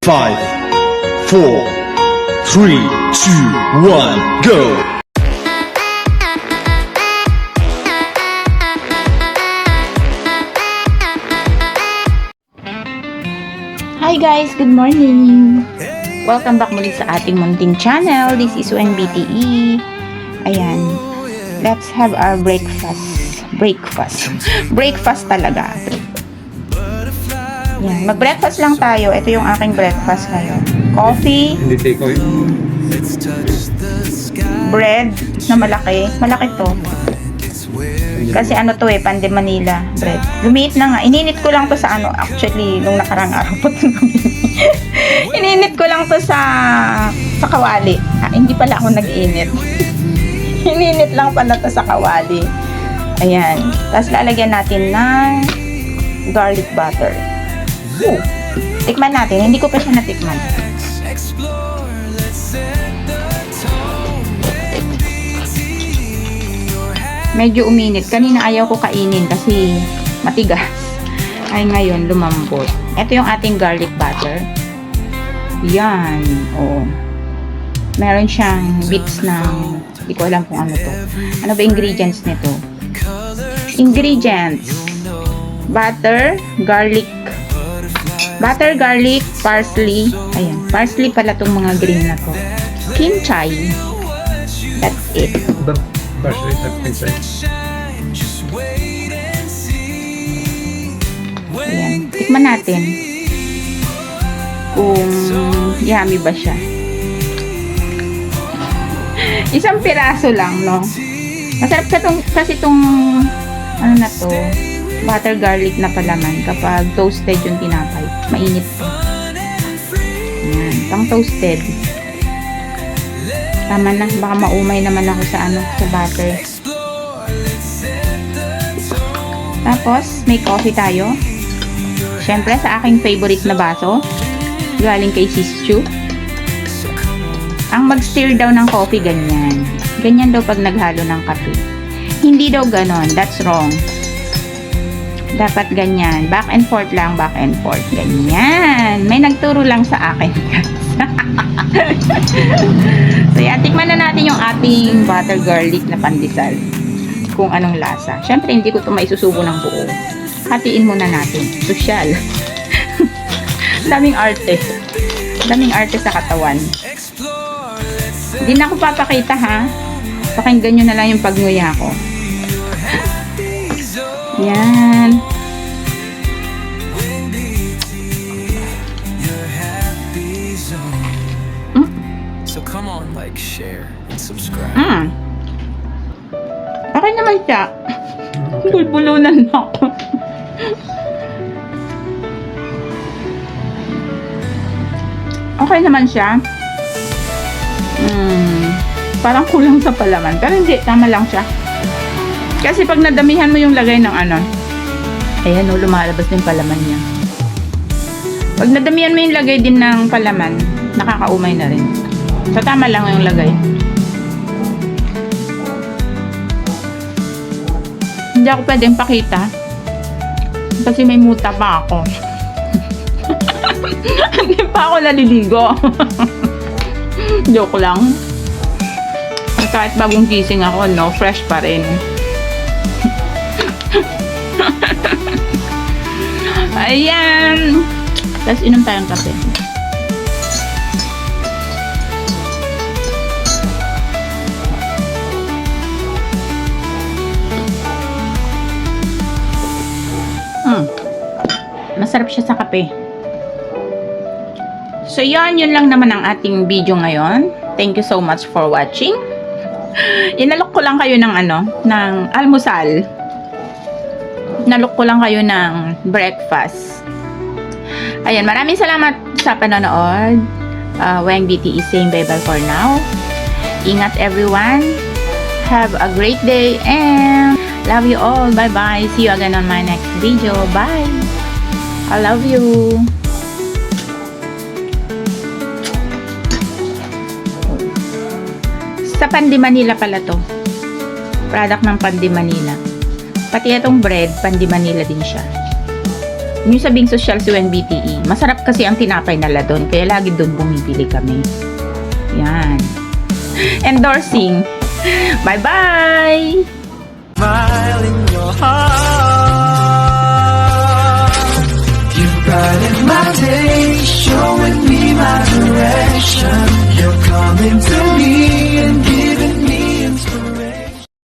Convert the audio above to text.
5, 4, 3, 2, 1, go! Hi guys, good morning! Welcome back muli sa ating munting channel. This is WengBTE. Ayan, let's have our breakfast. Breakfast talaga. Yan, mag-breakfast lang tayo. Ito yung aking breakfast ngayon. Coffee, Hindi takeaway. bread na malaki. Malaki to. Kasi ano to Pande Manila bread. Lumiit na nga. Ininit ko lang to sa actually, nung nakarang araw po ito ininit ko lang to sa kawali. Hindi pala ako nag-init. Ininit lang pala to sa kawali. Ayan. Tapos lalagyan natin ng garlic butter. Tikman natin. Hindi ko pa siya natikman. Medyo uminit. Kanina ayaw ko kainin kasi matigas. Ay ngayon lumambot. Ito yung ating garlic butter. Yan. Oo. Meron siyang bits ng hindi ko alam kung ano to. Ano ba ingredients nito? Ingredients. Butter, garlic, parsley. Ayan. Parsley pala tong mga green na to. Kimchi. That's it. Partially that's inside. Ayan. Tikman natin kung yummy ba siya. Isang piraso lang, no? Masarap kasi itong ano na to, butter garlic na palaman kapag toasted yung tinapay. Mainit to. Ayan. Pang toasted. Tama na. Baka maumay naman ako sa sa butter. Tapos, may coffee tayo. Siyempre, sa aking favorite na baso. Galing kay Sis Chu. Ang mag-stir daw ng coffee, ganyan. Ganyan daw pag naghalo ng kape. Hindi daw ganon. That's wrong. Dapat ganyan. Back and forth lang. Back and forth. Ganyan. May nagturo lang sa akin. So, yan. Tikman na natin yung ating butter garlic na pandesal. Kung anong lasa. Siyempre, hindi ko ito maisusubo ng buo. Hatiin muna natin. Sosyal. Daming arte. Daming arte sa katawan. Hindi na ako papakita, ha? Pakinggan nyo na lang yung pagnguya ko. Yan. So come on, like, share, and subscribe. Okay naman siya. Bulbulunan na ako. Okay naman siya. Parang kulang sa palaman. Pero hindi, tama lang siya. Kasi pag nadamihan mo yung lagay ng ayan o, lumalabas din palaman niya. Pag nadamihan mo yung lagay din ng palaman, nakakaumay na rin. So, tama lang yung lagay. Hindi ako pwedeng pakita. Kasi may muta pa ako. Hindi pa ako naliligo. Joke lang. Kahit bagong gising ako, no? Fresh pa rin. Ayan. Tapos inom tayong kape. Masarap siya sa kape. So, yun lang naman ang ating video ngayon. Thank you so much for watching. Inalok ko lang kayo ng ng almusal. Inalok ko lang kayo ng breakfast. Ayan, maraming salamat sa panonood. WengBTE saying bye-bye for now. Ingat everyone. Have a great day and love you all. Bye-bye. See you again on my next video. Bye. I love you. Sa Pande Manila pala to. Product ng Pande Manila. Pati itong bread, Pande Manila din siya. Yung sabing social si BTE. Masarap kasi ang tinapay nila doon. Kaya lagi doon bumibili kami. Yan. Endorsing. Bye-bye! Smile in your heart. You brighten my day, showing me my direction. You're coming to